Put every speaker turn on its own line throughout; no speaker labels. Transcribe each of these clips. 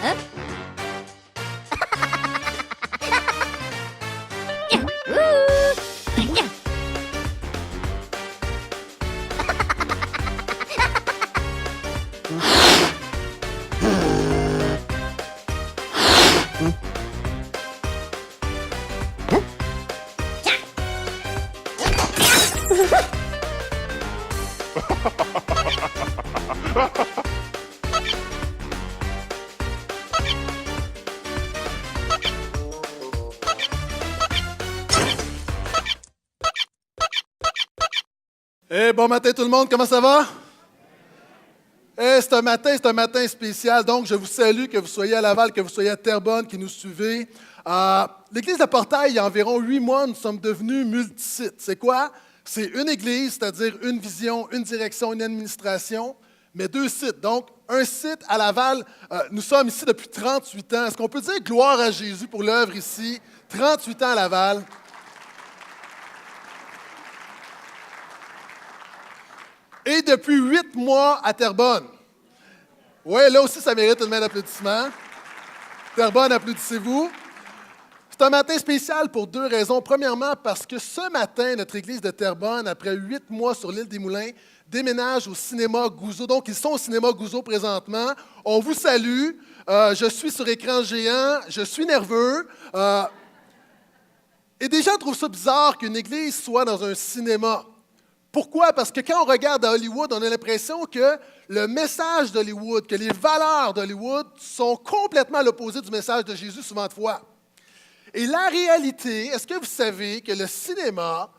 Hein? Ouh!
Bon matin tout le monde, comment ça va? C'est un matin spécial, donc je vous salue, que vous soyez à Laval, que vous soyez à Terrebonne, qui nous suivez. L'Église de Portail, il y a environ 8 mois, nous sommes devenus multisites. C'est quoi? C'est une église, c'est-à-dire une vision, une direction, une administration, mais 2 sites. Donc, un site à Laval, nous sommes ici depuis 38 ans. Est-ce qu'on peut dire gloire à Jésus pour l'œuvre ici? 38 ans à Laval. Et depuis 8 mois à Terrebonne. Oui, là aussi, ça mérite une main d'applaudissement. Terrebonne, applaudissez-vous. C'est un matin spécial pour 2 raisons. Premièrement, parce que ce matin, notre église de Terrebonne, après 8 mois sur l'île des Moulins, déménage au cinéma Gouzeau. Donc, ils sont au cinéma Gouzeau présentement. On vous salue. Je suis sur écran géant. Je suis nerveux. Et des gens trouvent ça bizarre qu'une église soit dans un cinéma. Pourquoi? Parce que quand on regarde à Hollywood, on a l'impression que le message d'Hollywood, que les valeurs d'Hollywood sont complètement à l'opposé du message de Jésus souvent de fois. Et la réalité, est-ce que vous savez que le cinéma,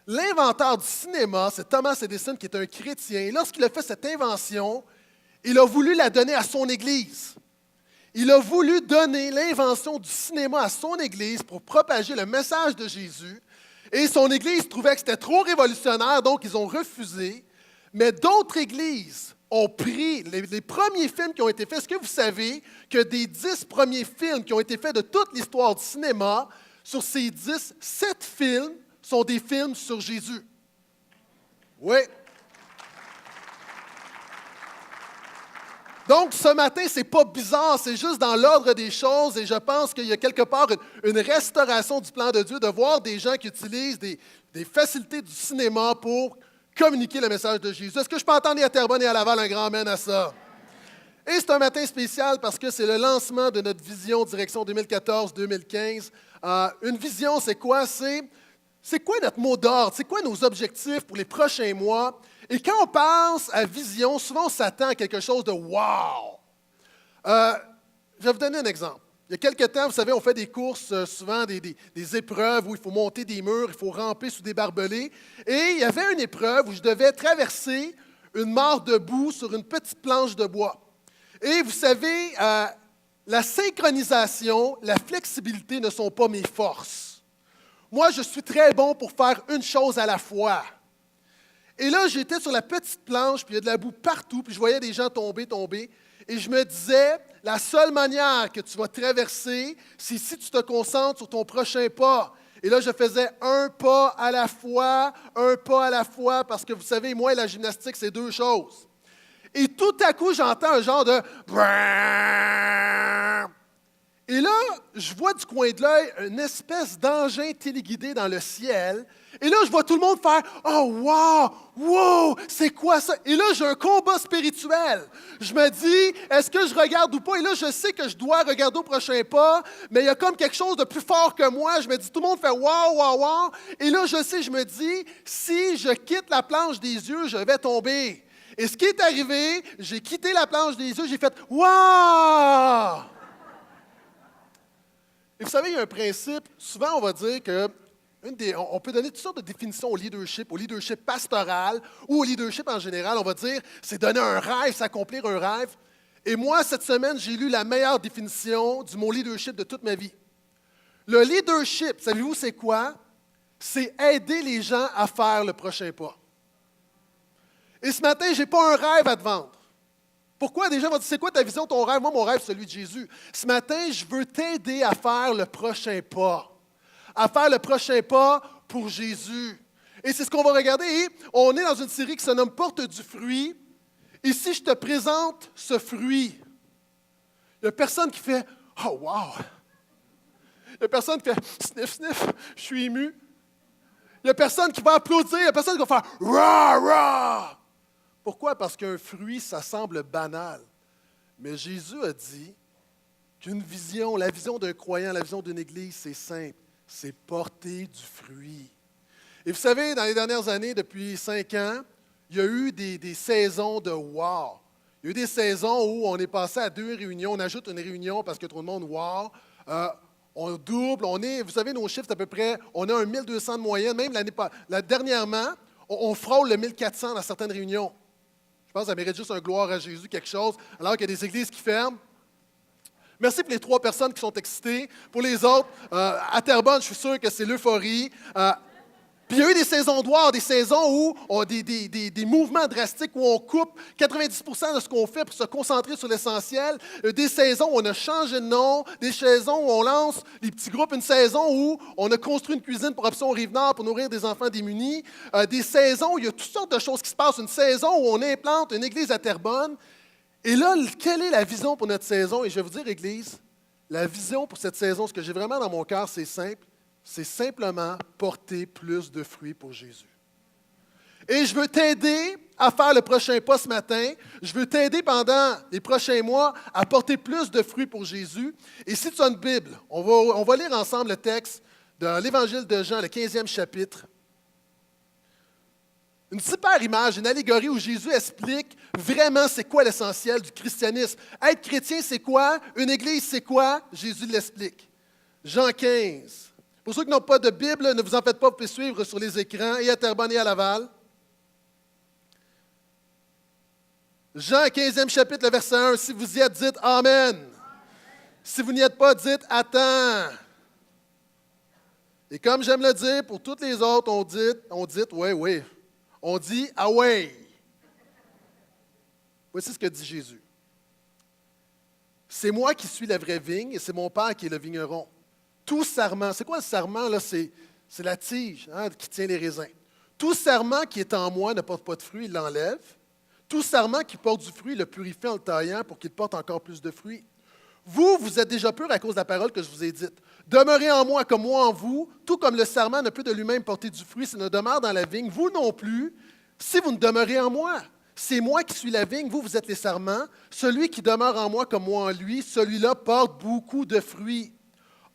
l'inventeur du cinéma, c'est Thomas Edison qui est un chrétien. Et lorsqu'il a fait cette invention, il a voulu la donner à son Église. Il a voulu donner l'invention du cinéma à son Église pour propager le message de Jésus. Et son Église trouvait que c'était trop révolutionnaire, donc ils ont refusé. Mais d'autres églises ont pris les premiers films qui ont été faits. Est-ce que vous savez que des 10 premiers films qui ont été faits de toute l'histoire du cinéma, sur ces 10, 7 films sont des films sur Jésus? Oui. Donc, ce matin, ce n'est pas bizarre, c'est juste dans l'ordre des choses et je pense qu'il y a quelque part une restauration du plan de Dieu de voir des gens qui utilisent des facilités du cinéma pour communiquer le message de Jésus. Est-ce que je peux entendre à Terrebonne et à Laval un grand amen à ça? Et c'est un matin spécial parce que c'est le lancement de notre vision direction 2014-2015. Une vision, c'est quoi? C'est quoi notre mot d'ordre? C'est quoi nos objectifs pour les prochains mois? Et quand on pense à vision, souvent on s'attend à quelque chose de « wow ». Je vais vous donner un exemple. Il y a quelques temps, vous savez, on fait des courses, souvent des épreuves où il faut monter des murs, il faut ramper sous des barbelés. Et il y avait une épreuve où je devais traverser une mare de boue sur une petite planche de bois. Et vous savez, la synchronisation, la flexibilité ne sont pas mes forces. Moi, je suis très bon pour faire une chose à la fois. Et là, j'étais sur la petite planche, puis il y a de la boue partout, puis je voyais des gens tomber. Et je me disais, la seule manière que tu vas traverser, c'est si tu te concentres sur ton prochain pas. Et là, je faisais un pas à la fois, parce que vous savez, moi et la gymnastique, c'est 2 choses. Et tout à coup, j'entends un genre de... Et là, je vois du coin de l'œil une espèce d'engin téléguidé dans le ciel. Et là, je vois tout le monde faire « Oh, wow, c'est quoi ça? » Et là, j'ai un combat spirituel. Je me dis, est-ce que je regarde ou pas? Et là, je sais que je dois regarder au prochain pas, mais il y a comme quelque chose de plus fort que moi. Je me dis, tout le monde fait « wow. » Et là, je sais, je me dis, si je quitte la planche des yeux, je vais tomber. Et ce qui est arrivé, j'ai quitté la planche des yeux, j'ai fait « wow! » Et vous savez, il y a un principe, souvent on va dire que on peut donner toutes sortes de définitions au leadership pastoral ou au leadership en général. On va dire, c'est donner un rêve, c'est accomplir un rêve. Et moi, cette semaine, j'ai lu la meilleure définition du mot leadership de toute ma vie. Le leadership, savez-vous c'est quoi? C'est aider les gens à faire le prochain pas. Et ce matin, je n'ai pas un rêve à te vendre. Pourquoi? Des gens vont dire, c'est quoi ta vision, ton rêve? Moi, mon rêve, c'est celui de Jésus. Ce matin, je veux t'aider à faire le prochain pas. À faire le prochain pas pour Jésus. Et c'est ce qu'on va regarder. Et on est dans une série qui se nomme « Porte du fruit ». Et si je te présente ce fruit, il Il n'y a personne qui fait « Oh, wow! » Il n'y a personne qui fait « Sniff, sniff, je suis ému. » Il n'y a personne qui va applaudir, il n'y a personne qui va faire « Rah, rah! » Pourquoi? Parce qu'un fruit, ça semble banal. Mais Jésus a dit qu'une vision, la vision d'un croyant, la vision d'une Église, c'est simple, c'est porter du fruit. Et vous savez, dans les dernières années, depuis 5 ans, il y a eu des saisons de wow. Il y a eu des saisons où on est passé à 2 réunions, on ajoute une réunion parce que tout le monde wow. On double, vous savez, nos chiffres, c'est à peu près, on a un 1200 de moyenne, même dernièrement, on frôle le 1400 dans certaines réunions. Je pense que ça mérite juste un gloire à Jésus, quelque chose, alors qu'il y a des églises qui ferment. Merci pour les 3 personnes qui sont excitées. Pour les autres, à Terrebonne, je suis sûr que c'est l'euphorie. Puis il y a eu des saisons noires, des saisons où on a des mouvements drastiques où on coupe 90% de ce qu'on fait pour se concentrer sur l'essentiel. Des saisons où on a changé de nom, des saisons où on lance les petits groupes, une saison où on a construit une cuisine pour Option Rive-Nord pour nourrir des enfants démunis. Des saisons où il y a toutes sortes de choses qui se passent. Une saison où on implante une église à Terrebonne. Et là, quelle est la vision pour notre saison? Et je vais vous dire, Église, la vision pour cette saison, ce que j'ai vraiment dans mon cœur, c'est simple. C'est simplement porter plus de fruits pour Jésus. Et je veux t'aider à faire le prochain pas ce matin. Je veux t'aider pendant les prochains mois à porter plus de fruits pour Jésus. Et si tu as une Bible, on va lire ensemble le texte de l'Évangile de Jean, le 15e chapitre. Une super image, une allégorie où Jésus explique vraiment c'est quoi l'essentiel du christianisme. Être chrétien, c'est quoi? Une église, c'est quoi? Jésus l'explique. Jean 15. Pour ceux qui n'ont pas de Bible, ne vous en faites pas, vous pouvez suivre sur les écrans, et à Terrebonne et à Laval. Jean 15e chapitre, le verset 1. Si vous y êtes, dites Amen. Si vous n'y êtes pas, dites Attends. Et comme j'aime le dire, pour toutes les autres, on dit oui. On dit Away. Voici ce que dit Jésus. C'est moi qui suis la vraie vigne et c'est mon Père qui est le vigneron. Tout sarment, c'est quoi le sarment? Là? C'est la tige qui tient les raisins. Tout sarment qui est en moi ne porte pas de fruit, il l'enlève. Tout sarment qui porte du fruit, il le purifie en le taillant pour qu'il porte encore plus de fruits. Vous êtes déjà purs à cause de la parole que je vous ai dite. Demeurez en moi comme moi en vous, tout comme le sarment ne peut de lui-même porter du fruit s'il ne demeure dans la vigne, vous non plus, si vous ne demeurez en moi. C'est moi qui suis la vigne, vous êtes les sarments. Celui qui demeure en moi comme moi en lui, celui-là porte beaucoup de fruits.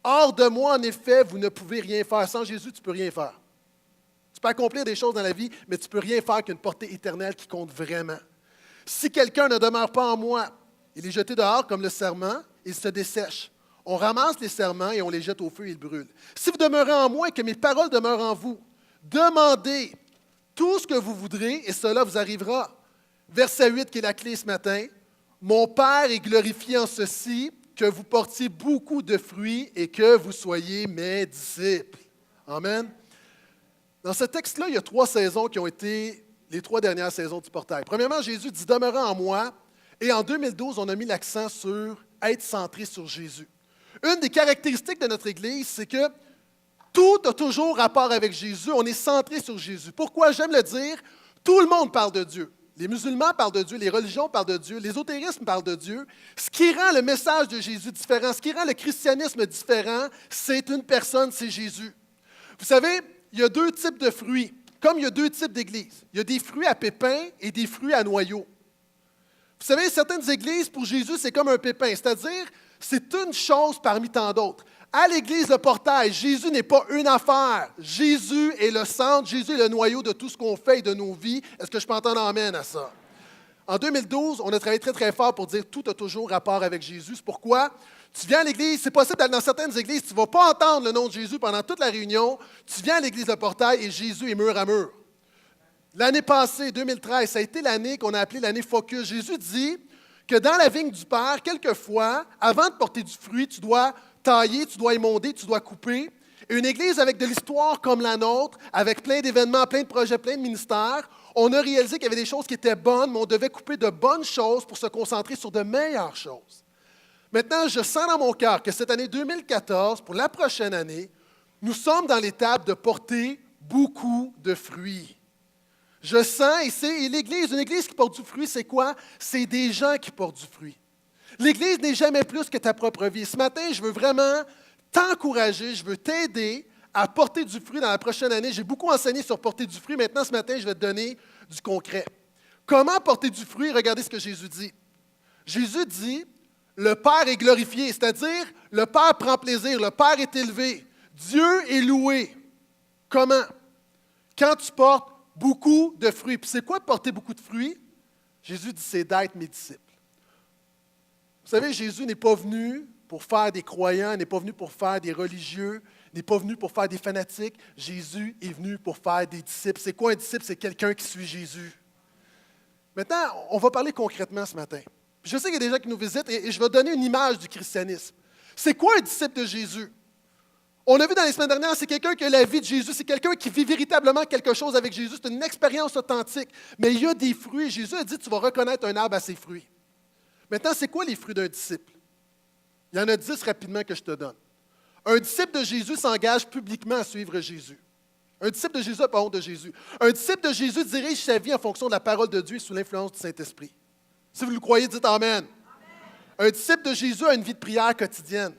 Hors de moi, en effet, vous ne pouvez rien faire. Sans Jésus, tu ne peux rien faire. Tu peux accomplir des choses dans la vie, mais tu ne peux rien faire qu'une portée éternelle qui compte vraiment. Si quelqu'un ne demeure pas en moi, il est jeté dehors comme le sarment, il se dessèche. On ramasse les sarments et on les jette au feu et ils brûlent. Si vous demeurez en moi et que mes paroles demeurent en vous, demandez tout ce que vous voudrez et cela vous arrivera. Verset 8 qui est la clé ce matin. Mon Père est glorifié en ceci, que vous portiez beaucoup de fruits et que vous soyez mes disciples. Amen. Dans ce texte-là, il y a 3 saisons qui ont été les 3 dernières saisons du portail. Premièrement, Jésus dit « Demeurez en moi ». Et en 2012, on a mis l'accent sur être centré sur Jésus. Une des caractéristiques de notre Église, c'est que tout a toujours rapport avec Jésus. On est centré sur Jésus. Pourquoi? J'aime le dire, tout le monde parle de Dieu. Les musulmans parlent de Dieu, les religions parlent de Dieu, l'ésotérisme parle de Dieu. Ce qui rend le message de Jésus différent, ce qui rend le christianisme différent, c'est une personne, c'est Jésus. Vous savez, il y a 2 types de fruits, comme il y a 2 types d'églises. Il y a des fruits à pépins et des fruits à noyaux. Vous savez, certaines églises, pour Jésus, c'est comme un pépin, c'est-à-dire, c'est une chose parmi tant d'autres. À l'Église de Portail, Jésus n'est pas une affaire. Jésus est le centre, Jésus est le noyau de tout ce qu'on fait et de nos vies. Est-ce que je peux entendre amène à ça? En 2012, on a travaillé très, très fort pour dire tout a toujours rapport avec Jésus. C'est pourquoi tu viens à l'Église, c'est possible d'aller dans certaines églises, tu ne vas pas entendre le nom de Jésus pendant toute la réunion. Tu viens à l'Église de Portail et Jésus est mur à mur. L'année passée, 2013, ça a été l'année qu'on a appelée l'année Focus. Jésus dit que dans la vigne du Père, quelquefois, avant de porter du fruit, tu dois tailler, tu dois émonder, tu dois couper. Et une église avec de l'histoire comme la nôtre, avec plein d'événements, plein de projets, plein de ministères, on a réalisé qu'il y avait des choses qui étaient bonnes, mais on devait couper de bonnes choses pour se concentrer sur de meilleures choses. Maintenant, je sens dans mon cœur que cette année 2014, pour la prochaine année, nous sommes dans l'étape de porter beaucoup de fruits. Je sens, et l'Église, une Église qui porte du fruit, c'est quoi? C'est des gens qui portent du fruit. L'Église n'est jamais plus que ta propre vie. Ce matin, je veux vraiment t'encourager, je veux t'aider à porter du fruit dans la prochaine année. J'ai beaucoup enseigné sur porter du fruit. Maintenant, ce matin, je vais te donner du concret. Comment porter du fruit? Regardez ce que Jésus dit. Jésus dit, le Père est glorifié, c'est-à-dire le Père prend plaisir, le Père est élevé, Dieu est loué. Comment? Quand tu portes beaucoup de fruits. Puis c'est quoi porter beaucoup de fruits? Jésus dit, c'est d'être mes disciples. Vous savez, Jésus n'est pas venu pour faire des croyants, n'est pas venu pour faire des religieux, n'est pas venu pour faire des fanatiques. Jésus est venu pour faire des disciples. C'est quoi un disciple? C'est quelqu'un qui suit Jésus. Maintenant, on va parler concrètement ce matin. Je sais qu'il y a des gens qui nous visitent et je vais donner une image du christianisme. C'est quoi un disciple de Jésus? On a vu dans les semaines dernières, c'est quelqu'un qui a la vie de Jésus, c'est quelqu'un qui vit véritablement quelque chose avec Jésus, c'est une expérience authentique. Mais il y a des fruits. Jésus a dit, tu vas reconnaître un arbre à ses fruits. Maintenant, c'est quoi les fruits d'un disciple? Il y en a 10 rapidement que je te donne. Un disciple de Jésus s'engage publiquement à suivre Jésus. Un disciple de Jésus n'a pas honte de Jésus. Un disciple de Jésus dirige sa vie en fonction de la parole de Dieu et sous l'influence du Saint-Esprit. Si vous le croyez, dites Amen. Un disciple de Jésus a une vie de prière quotidienne.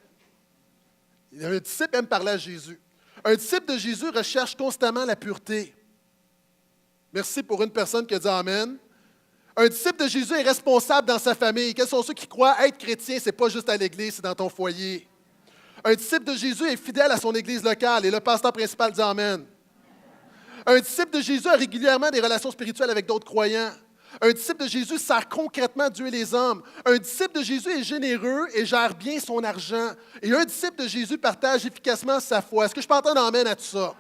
Un disciple aime parler à Jésus. Un disciple de Jésus recherche constamment la pureté. Merci pour une personne qui a dit Amen. Un disciple de Jésus est responsable dans sa famille. Quels sont ceux qui croient être chrétien? Ce n'est pas juste à l'église, c'est dans ton foyer. Un disciple de Jésus est fidèle à son église locale et le pasteur principal dit Amen. Un disciple de Jésus a régulièrement des relations spirituelles avec d'autres croyants. Un disciple de Jésus sert concrètement Dieu et les hommes. Un disciple de Jésus est généreux et gère bien son argent. Et un disciple de Jésus partage efficacement sa foi. Est-ce que je peux entendre Amen à tout ça?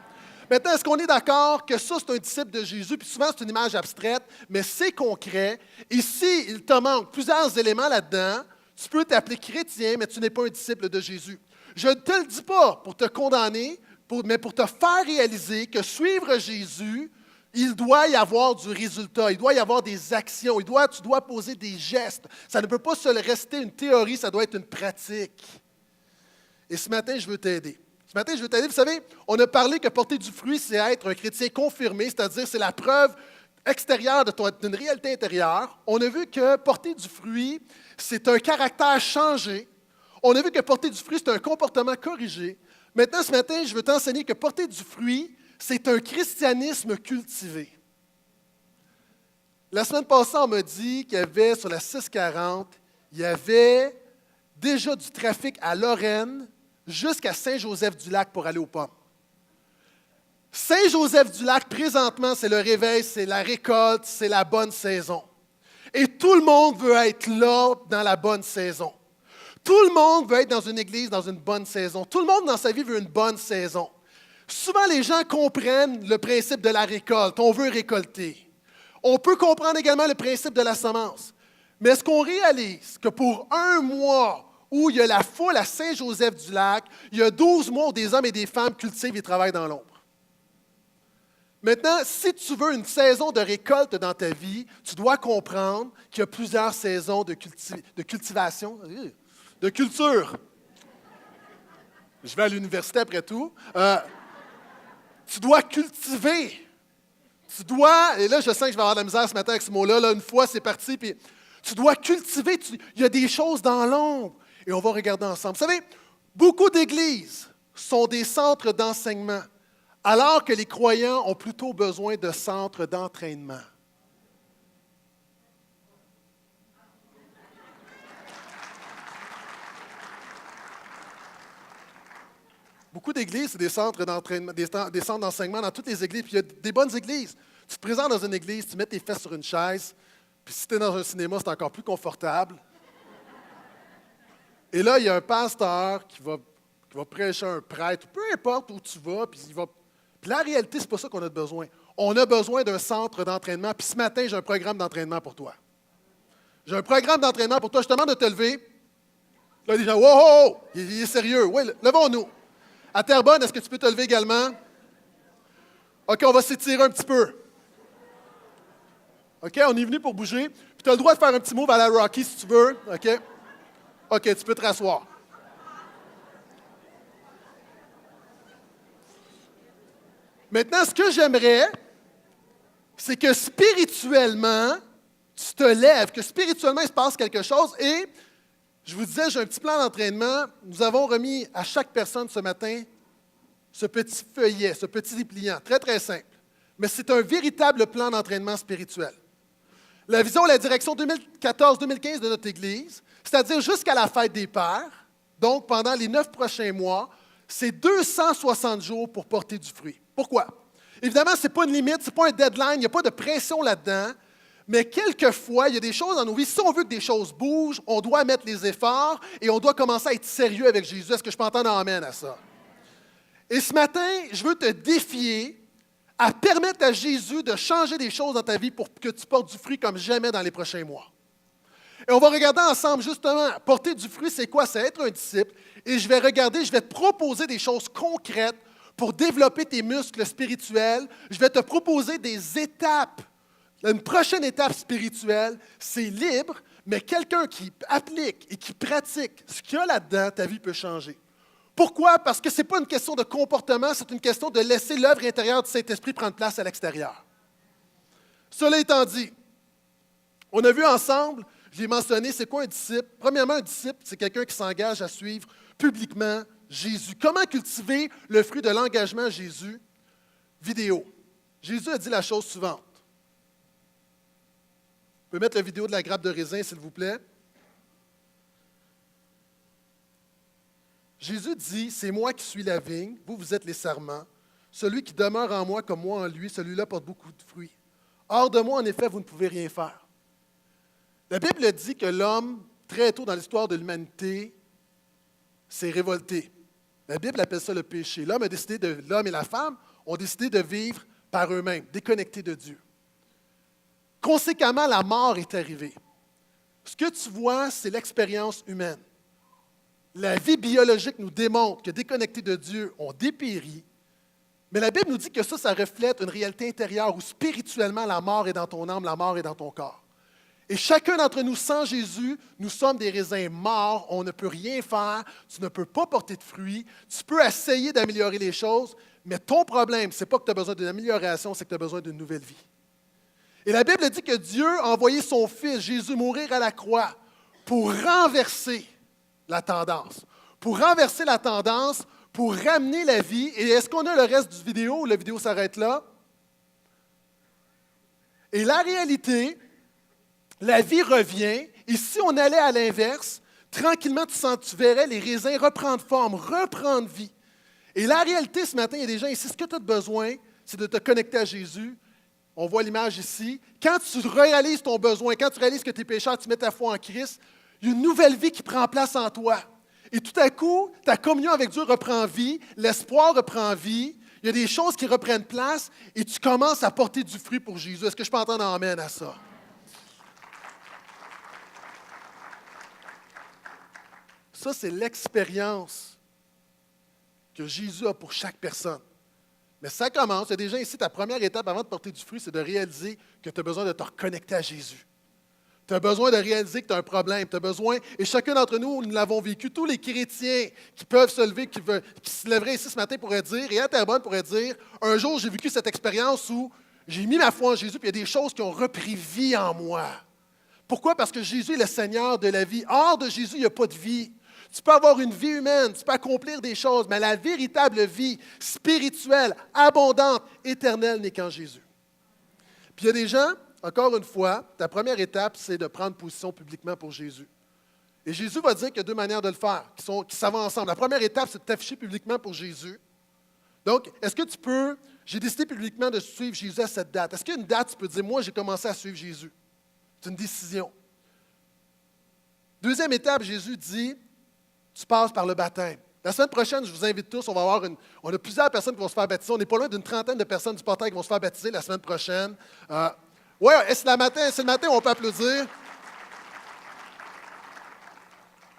Maintenant, est-ce qu'on est d'accord que ça, c'est un disciple de Jésus? Puis souvent, c'est une image abstraite, mais c'est concret. Ici, il te manque plusieurs éléments là-dedans. Tu peux t'appeler chrétien, mais tu n'es pas un disciple de Jésus. Je ne te le dis pas pour te condamner, mais pour te faire réaliser que suivre Jésus, il doit y avoir du résultat, il doit y avoir des actions, tu dois poser des gestes. Ça ne peut pas seulement rester une théorie, ça doit être une pratique. Et ce matin, je veux t'aider. Vous savez, on a parlé que porter du fruit, c'est être un chrétien confirmé, c'est-à-dire c'est la preuve extérieure d'une réalité intérieure. On a vu que porter du fruit, c'est un caractère changé. On a vu que porter du fruit, c'est un comportement corrigé. Maintenant, ce matin, je veux t'enseigner que porter du fruit, c'est un christianisme cultivé. La semaine passée, on m'a dit qu'il y avait, sur la 640, il y avait déjà du trafic à Lorraine jusqu'à Saint-Joseph-du-Lac pour aller aux pommes. Saint-Joseph-du-Lac, présentement, c'est le réveil, c'est la récolte, c'est la bonne saison. Et tout le monde veut être là dans la bonne saison. Tout le monde veut être dans une église dans une bonne saison. Tout le monde dans sa vie veut une bonne saison. Souvent, les gens comprennent le principe de la récolte. On veut récolter. On peut comprendre également le principe de la semence. Mais est-ce qu'on réalise que pour un mois où il y a la foule à Saint-Joseph-du-Lac, il y a 12 mois où des hommes et des femmes cultivent et travaillent dans l'ombre? Maintenant, si tu veux une saison de récolte dans ta vie, tu dois comprendre qu'il y a plusieurs saisons de cultivation, de culture. Je vais à l'université après tout. Tu dois cultiver. Et là, je sens que je vais avoir de la misère ce matin avec ce mot-là. Là, une fois, c'est parti. Puis, tu dois cultiver. Il y a des choses dans l'ombre. Et on va regarder ensemble. Vous savez, beaucoup d'églises sont des centres d'enseignement, alors que les croyants ont plutôt besoin de centres d'entraînement. Beaucoup d'églises, c'est des centres d'entraînement, des centres d'enseignement dans toutes les églises. Puis il y a des bonnes églises. Tu te présentes dans une église, tu mets tes fesses sur une chaise, puis si tu es dans un cinéma, c'est encore plus confortable. Et là, il y a un pasteur qui va prêcher un prêtre, peu importe où tu vas, puis la réalité, c'est pas ça qu'on a besoin. On a besoin d'un centre d'entraînement. Puis ce matin, j'ai un programme d'entraînement pour toi. J'ai un programme d'entraînement pour toi. Je te demande de te lever. Là, les gens, wow, il est sérieux. Oui, levons-nous. À Terrebonne, est-ce que tu peux te lever également? OK, on va s'étirer un petit peu. OK, on est venu pour bouger. Puis tu as le droit de faire un petit move à la Rocky si tu veux. OK? OK, tu peux te rasseoir. Maintenant, ce que j'aimerais, c'est que spirituellement, tu te lèves, que spirituellement, il se passe quelque chose et Je vous disais, j'ai un petit plan d'entraînement. Nous avons remis à chaque personne ce matin ce petit feuillet, ce petit dépliant, très, très simple. Mais c'est un véritable plan d'entraînement spirituel. La vision et la direction 2014-2015 de notre Église, c'est-à-dire jusqu'à la fête des Pères, donc pendant les 9 prochains mois, c'est 260 jours pour porter du fruit. Pourquoi? Évidemment, ce n'est pas une limite, ce n'est pas un deadline, il n'y a pas de pression là-dedans, mais quelquefois, il y a des choses dans nos vies. Si on veut que des choses bougent, on doit mettre les efforts et on doit commencer à être sérieux avec Jésus. Est-ce que je peux entendre un amen à ça? Et ce matin, je veux te défier à permettre à Jésus de changer des choses dans ta vie pour que tu portes du fruit comme jamais dans les prochains mois. Et on va regarder ensemble, justement, porter du fruit, c'est quoi? C'est être un disciple. Et je vais te proposer des choses concrètes pour développer tes muscles spirituels. Je vais te proposer des étapes. Une prochaine étape spirituelle, c'est libre, mais quelqu'un qui applique et qui pratique ce qu'il y a là-dedans, ta vie peut changer. Pourquoi? Parce que ce n'est pas une question de comportement, c'est une question de laisser l'œuvre intérieure du Saint-Esprit prendre place à l'extérieur. Cela étant dit, on a vu ensemble, je l'ai mentionné, c'est quoi un disciple? Premièrement, un disciple, c'est quelqu'un qui s'engage à suivre publiquement Jésus. Comment cultiver le fruit de l'engagement à Jésus? Vidéo. Jésus a dit la chose suivante. Vous pouvez mettre la vidéo de la grappe de raisin, s'il vous plaît. Jésus dit, « C'est moi qui suis la vigne, vous êtes les sarments. Celui qui demeure en moi comme moi en lui, celui-là porte beaucoup de fruits. Hors de moi, en effet, vous ne pouvez rien faire. » La Bible dit que l'homme, très tôt dans l'histoire de l'humanité, s'est révolté. La Bible appelle ça le péché. L'homme et la femme ont décidé de vivre par eux-mêmes, déconnectés de Dieu. Conséquemment, la mort est arrivée. Ce que tu vois, c'est l'expérience humaine. La vie biologique nous démontre que déconnectés de Dieu, on dépérit. Mais la Bible nous dit que ça reflète une réalité intérieure où spirituellement, la mort est dans ton âme, la mort est dans ton corps. Et chacun d'entre nous, sans Jésus, nous sommes des raisins morts, on ne peut rien faire, tu ne peux pas porter de fruits, tu peux essayer d'améliorer les choses, mais ton problème, ce n'est pas que tu as besoin d'une amélioration, c'est que tu as besoin d'une nouvelle vie. Et la Bible dit que Dieu a envoyé son Fils, Jésus, mourir à la croix pour renverser la tendance. Pour renverser la tendance, pour ramener la vie. Et est-ce qu'on a le reste du vidéo ou la vidéo s'arrête là? Et la réalité, la vie revient. Et si on allait à l'inverse, tranquillement, tu verrais les raisins reprendre forme, reprendre vie. Et la réalité, ce matin, il y a des gens ici, ce que tu as besoin, c'est de te connecter à Jésus. On voit l'image ici. Quand tu réalises ton besoin, quand tu réalises que tu es pécheur, tu mets ta foi en Christ, il y a une nouvelle vie qui prend place en toi. Et tout à coup, ta communion avec Dieu reprend vie, l'espoir reprend vie, il y a des choses qui reprennent place et tu commences à porter du fruit pour Jésus. Est-ce que je peux entendre un amen à ça? Ça, c'est l'expérience que Jésus a pour chaque personne. Mais ça commence, il y a des gens ici, ta première étape avant de porter du fruit, c'est de réaliser que tu as besoin de te reconnecter à Jésus. Tu as besoin de réaliser que tu as un problème. Tu as besoin, et chacun d'entre nous, nous l'avons vécu, tous les chrétiens qui peuvent se lever, qui se lèveraient ici ce matin pourraient dire, et à Terrebonne pourraient dire, un jour j'ai vécu cette expérience où j'ai mis ma foi en Jésus, puis il y a des choses qui ont repris vie en moi. Pourquoi? Parce que Jésus est le Seigneur de la vie. Hors de Jésus, il n'y a pas de vie. Tu peux avoir une vie humaine, tu peux accomplir des choses, mais la véritable vie spirituelle, abondante, éternelle n'est qu'en Jésus. Puis il y a des gens, encore une fois, ta première étape, c'est de prendre position publiquement pour Jésus. Et Jésus va dire qu'il y a deux manières de le faire, qui s'en vont ensemble. La première étape, c'est de t'afficher publiquement pour Jésus. Donc, est-ce que tu peux, j'ai décidé publiquement de suivre Jésus à cette date. Est-ce qu'il y a une date, tu peux dire, moi, j'ai commencé à suivre Jésus? C'est une décision. Deuxième étape, Jésus dit, tu passes par le baptême. La semaine prochaine, je vous invite tous, on a plusieurs personnes qui vont se faire baptiser. On n'est pas loin d'une trentaine de personnes du portail qui vont se faire baptiser la semaine prochaine. Oui, c'est le matin où on peut applaudir.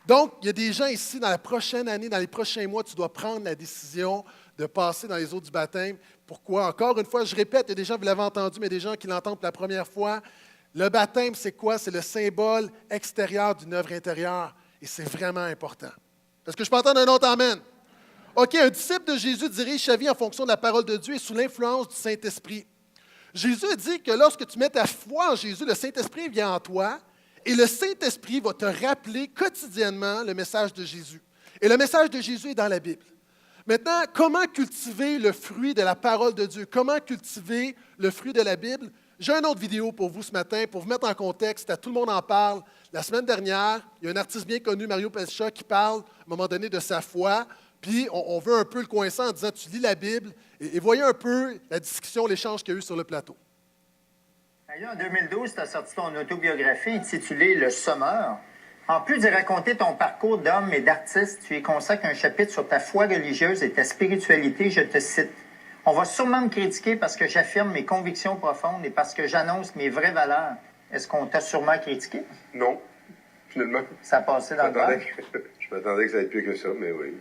Donc, il y a des gens ici, dans la prochaine année, dans les prochains mois, tu dois prendre la décision de passer dans les eaux du baptême. Pourquoi? Encore une fois, je répète, il y a des gens, vous l'avez entendu, mais des gens qui l'entendent pour la première fois. Le baptême, c'est quoi? C'est le symbole extérieur d'une œuvre intérieure. Et c'est vraiment important. Est-ce que je peux entendre un autre amen? OK, un disciple de Jésus dirige sa vie en fonction de la parole de Dieu et sous l'influence du Saint-Esprit. Jésus dit que lorsque tu mets ta foi en Jésus, le Saint-Esprit vient en toi Et le Saint-Esprit va te rappeler quotidiennement le message de Jésus. Et le message de Jésus est dans la Bible. Maintenant, comment cultiver le fruit de la parole de Dieu? Comment cultiver le fruit de la Bible? J'ai une autre vidéo pour vous ce matin, pour vous mettre en contexte. Tout le monde en parle. La semaine dernière, il y a un artiste bien connu, Mario Pescia, qui parle à un moment donné de sa foi. Puis on veut un peu le coincer en disant, tu lis la Bible. Et voyez un peu la discussion, l'échange qu'il y a eu sur le plateau.
En 2012, tu as sorti ton autobiographie intitulée Le Sommeur. En plus de raconter ton parcours d'homme et d'artiste, tu y consacres un chapitre sur ta foi religieuse et ta spiritualité. Je te cite. On va sûrement me critiquer parce que j'affirme mes convictions profondes et parce que j'annonce mes vraies valeurs. Est-ce qu'on t'a sûrement critiqué?
Non, finalement.
Ça a passé dans le bar?
Je m'attendais que ça allait être pire que ça, mais oui.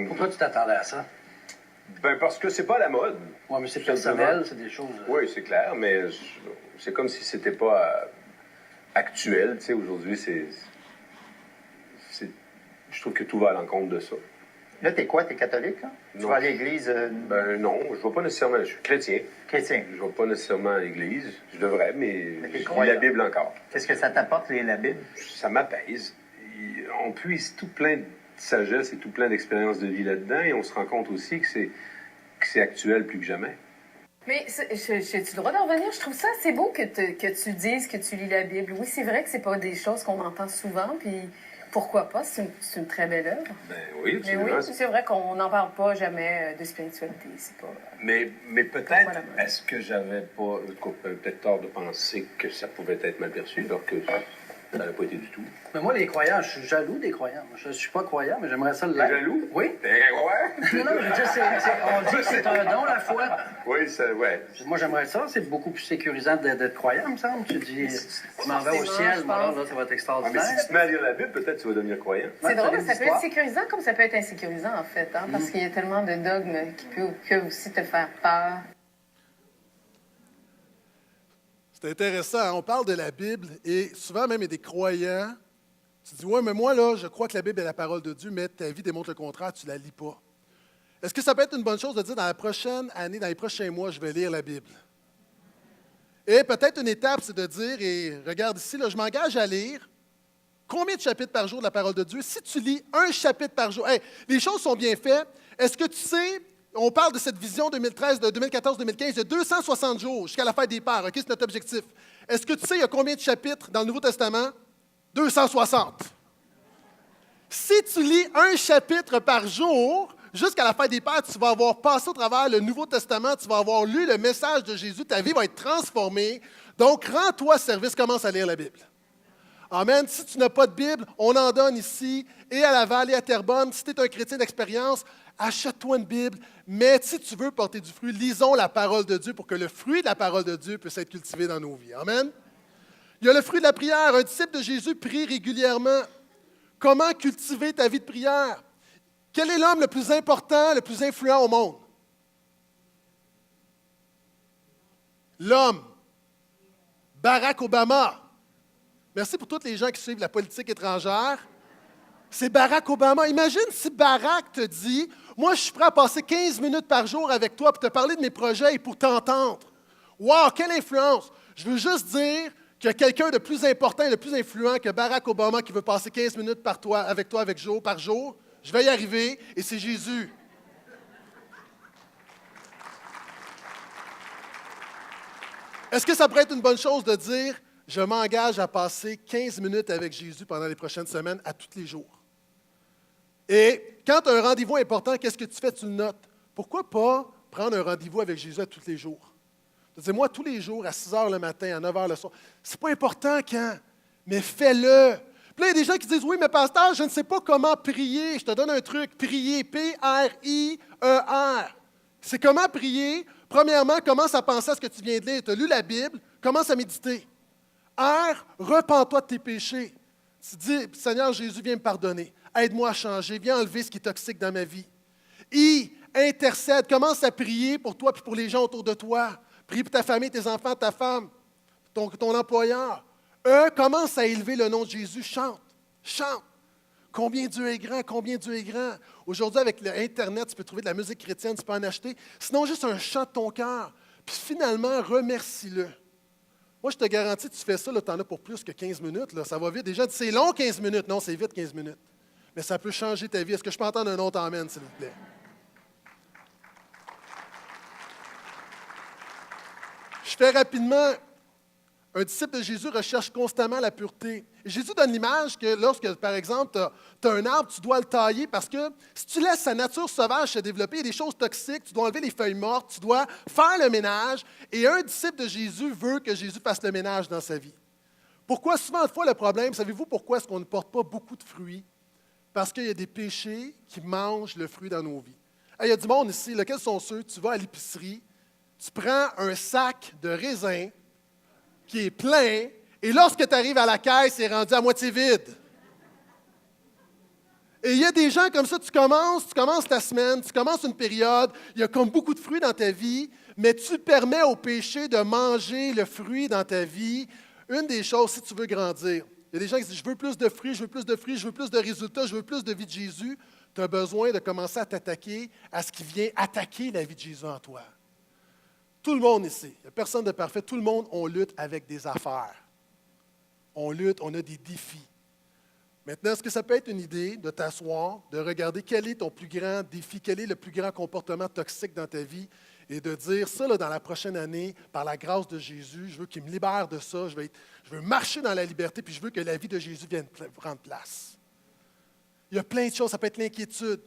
Pourquoi tu t'attendais à ça?
Ben parce que c'est pas la mode.
Oui, mais c'est personnel, c'est des choses...
Oui, c'est clair, mais c'est comme si c'était pas actuel. Tu sais, aujourd'hui, je trouve que tout va à l'encontre de ça.
Là, t'es quoi? T'es catholique, là? Tu vas à l'église?
Ben non, je vais pas nécessairement... Je suis chrétien.
Chrétien.
Je vais pas nécessairement à l'église. Je devrais, mais je lis
croyant.
la Bible encore.
Qu'est-ce que ça t'apporte, la Bible?
Ça m'apaise. On puise tout plein de sagesse et tout plein d'expériences de vie là-dedans, et on se rend compte aussi que c'est actuel plus que jamais.
Mais j'ai-tu le droit d'en revenir? Je trouve ça assez beau que tu dises que tu lis la Bible. Oui, c'est vrai que c'est pas des choses qu'on entend souvent, puis pourquoi pas? C'est une très belle œuvre.
Ben oui,
Mais oui, c'est vrai qu'on n'en parle pas jamais de spiritualité. C'est pas...
Mais peut-être, est-ce que j'avais pas peut-être tort de penser que ça pouvait être mal perçu, alors que ça n'avait pas été du tout?
Mais moi, les croyants, je suis jaloux des croyants. Je suis pas croyant, mais j'aimerais ça l'être.
T'es jaloux?
Oui.
Ouais.
Non, je veux dire, on dit que c'est un don, la foi.
Oui, ouais.
Moi, j'aimerais ça. C'est beaucoup plus sécurisant d'être croyant, me semble. Tu dis, je m'en vais au ciel, moi, là, ça va être
Ah,
extraordinaire.
mais si tu te mets à lire la Bible, peut-être tu vas devenir croyant.
C'est drôle, ça peut
l'histoire.
être sécurisant comme ça peut être insécurisant, en fait, hein, parce qu'il y a tellement de dogmes qui peuvent aussi te faire peur.
C'est intéressant, hein? On parle de la Bible et souvent même il y a des croyants. Tu dis, ouais, mais moi, là, je crois que la Bible est la parole de Dieu, mais ta vie démontre le contraire, tu ne la lis pas. Est-ce que ça peut être une bonne chose de dire dans la prochaine année, dans les prochains mois, je vais lire la Bible? Et peut-être une étape, c'est de dire, et regarde ici, là, je m'engage à lire combien de chapitres par jour de la parole de Dieu? Si tu lis un chapitre par jour, hey, les choses sont bien faites. Est-ce que tu sais, on parle de cette vision 2013, de 2014-2015, il y a 260 jours jusqu'à la fête des Pères, OK? C'est notre objectif. Est-ce que tu sais, il y a combien de chapitres dans le Nouveau Testament? 260. Si tu lis un chapitre par jour, jusqu'à la fête des Pères, tu vas avoir passé au travers le Nouveau Testament, tu vas avoir lu le message de Jésus, ta vie va être transformée. Donc, rends-toi service, commence à lire la Bible. Amen. Si tu n'as pas de Bible, on en donne ici, et à Laval, et à Terrebonne. Si tu es un chrétien d'expérience, achète-toi une Bible. Mais si tu veux porter du fruit, lisons la parole de Dieu pour que le fruit de la parole de Dieu puisse être cultivé dans nos vies. Amen. Il y a le fruit de la prière. Un disciple de Jésus prie régulièrement. Comment cultiver ta vie de prière? Quel est l'homme le plus important, le plus influent au monde? L'homme. Barack Obama. Merci pour tous les gens qui suivent la politique étrangère. C'est Barack Obama. Imagine si Barack te dit, moi, je suis prêt à passer 15 minutes par jour avec toi pour te parler de mes projets et pour t'entendre. Wow, quelle influence! Je veux juste dire qu'il y a quelqu'un de plus important et de plus influent que Barack Obama qui veut passer 15 minutes par jour. Je vais y arriver, et c'est Jésus. Est-ce que ça pourrait être une bonne chose de dire, je m'engage à passer 15 minutes avec Jésus pendant les prochaines semaines, à tous les jours? Et quand tu as un rendez-vous important, qu'est-ce que tu fais? Tu le notes. Pourquoi pas prendre un rendez-vous avec Jésus à tous les jours? Moi, tous les jours, à 6 heures le matin, à 9 heures le soir, c'est pas important quand, mais fais-le. Puis là, il y a des gens qui disent, oui, mais pasteur, je ne sais pas comment prier. Je te donne un truc, prier, P-R-I-E-R. C'est comment prier. Premièrement, commence à penser à ce que tu viens de lire. Tu as lu la Bible, commence à méditer. R, repens-toi de tes péchés. Tu dis, Seigneur Jésus, viens me pardonner. Aide-moi à changer, viens enlever ce qui est toxique dans ma vie. I, intercède, commence à prier pour toi et pour les gens autour de toi. Prie pour ta famille, tes enfants, ta femme, ton employeur. E, commence à élever le nom de Jésus. Chante, chante. Combien Dieu est grand, combien Dieu est grand. Aujourd'hui, avec l'Internet, tu peux trouver de la musique chrétienne, tu peux en acheter. Sinon, juste un chant de ton cœur. Puis finalement, remercie-le. Moi, je te garantis, tu fais ça, tu en as pour plus que 15 minutes. Là, ça va vite. Déjà, c'est long 15 minutes. Non, c'est vite 15 minutes. Mais ça peut changer ta vie. Est-ce que je peux entendre un autre amen, s'il vous plaît? Je fais rapidement. Un disciple de Jésus recherche constamment la pureté. Jésus donne l'image que lorsque, par exemple, tu as un arbre, tu dois le tailler parce que si tu laisses sa nature sauvage se développer, il y a des choses toxiques, tu dois enlever les feuilles mortes, tu dois faire le ménage. Et un disciple de Jésus veut que Jésus fasse le ménage dans sa vie. Pourquoi souvent de fois le problème, savez-vous pourquoi est-ce qu'on ne porte pas beaucoup de fruits? Parce qu'il y a des péchés qui mangent le fruit dans nos vies. Il y a du monde ici, lesquels sont ceux, tu vas à l'épicerie, tu prends un sac de raisins qui est plein, et lorsque tu arrives à la caisse, il est rendu à moitié vide. Et il y a des gens comme ça, tu commences ta semaine, tu commences une période, il y a comme beaucoup de fruits dans ta vie, mais tu permets au péché de manger le fruit dans ta vie. Une des choses, si tu veux grandir, il y a des gens qui disent, je veux plus de fruits, je veux plus de fruits, je veux plus de résultats, je veux plus de vie de Jésus. Tu as besoin de commencer à t'attaquer à ce qui vient attaquer la vie de Jésus en toi. Tout le monde ici, il n'y a personne de parfait, tout le monde, on lutte avec des affaires. On lutte, on a des défis. Maintenant, est-ce que ça peut être une idée de t'asseoir, de regarder quel est ton plus grand défi, quel est le plus grand comportement toxique dans ta vie et de dire ça, là, dans la prochaine année, par la grâce de Jésus, je veux qu'il me libère de ça, je veux marcher dans la liberté, puis je veux que la vie de Jésus vienne prendre place. Il y a plein de choses, ça peut être l'inquiétude.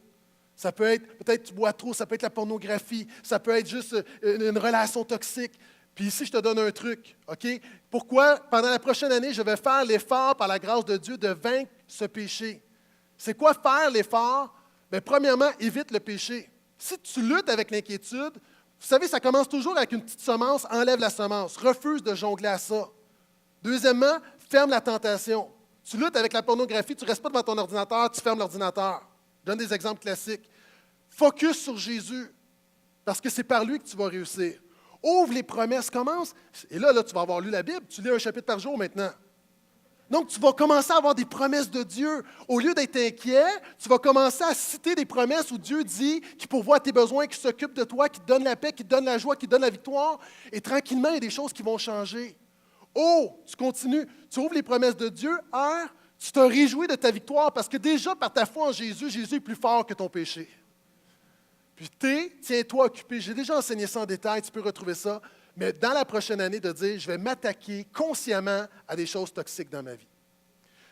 Ça peut être, peut-être tu bois trop, ça peut être la pornographie, ça peut être juste une relation toxique. Puis ici, je te donne un truc, OK? Pourquoi, pendant la prochaine année, je vais faire l'effort, par la grâce de Dieu, de vaincre ce péché? C'est quoi faire l'effort? Bien, premièrement, évite le péché. Si tu luttes avec l'inquiétude, vous savez, ça commence toujours avec une petite semence, enlève la semence, refuse de jongler à ça. Deuxièmement, ferme la tentation. Tu luttes avec la pornographie, tu ne restes pas devant ton ordinateur, tu fermes l'ordinateur. Je donne des exemples classiques. Focus sur Jésus, parce que c'est par lui que tu vas réussir. Ouvre les promesses, commence. Et là, tu vas avoir lu la Bible, tu lis un chapitre par jour maintenant. Donc, tu vas commencer à avoir des promesses de Dieu. Au lieu d'être inquiet, tu vas commencer à citer des promesses où Dieu dit qu'il pourvoit à tes besoins, qu'il s'occupe de toi, qu'il te donne la paix, qu'il te donne la joie, qu'il te donne la victoire. Et tranquillement, il y a des choses qui vont changer. Oh, tu continues. Tu ouvres les promesses de Dieu. R, tu te réjouis de ta victoire parce que déjà, par ta foi en Jésus, Jésus est plus fort que ton péché. Puis T, tiens-toi occupé. J'ai déjà enseigné ça en détail, tu peux retrouver ça. Mais dans la prochaine année, de dire, je vais m'attaquer consciemment à des choses toxiques dans ma vie.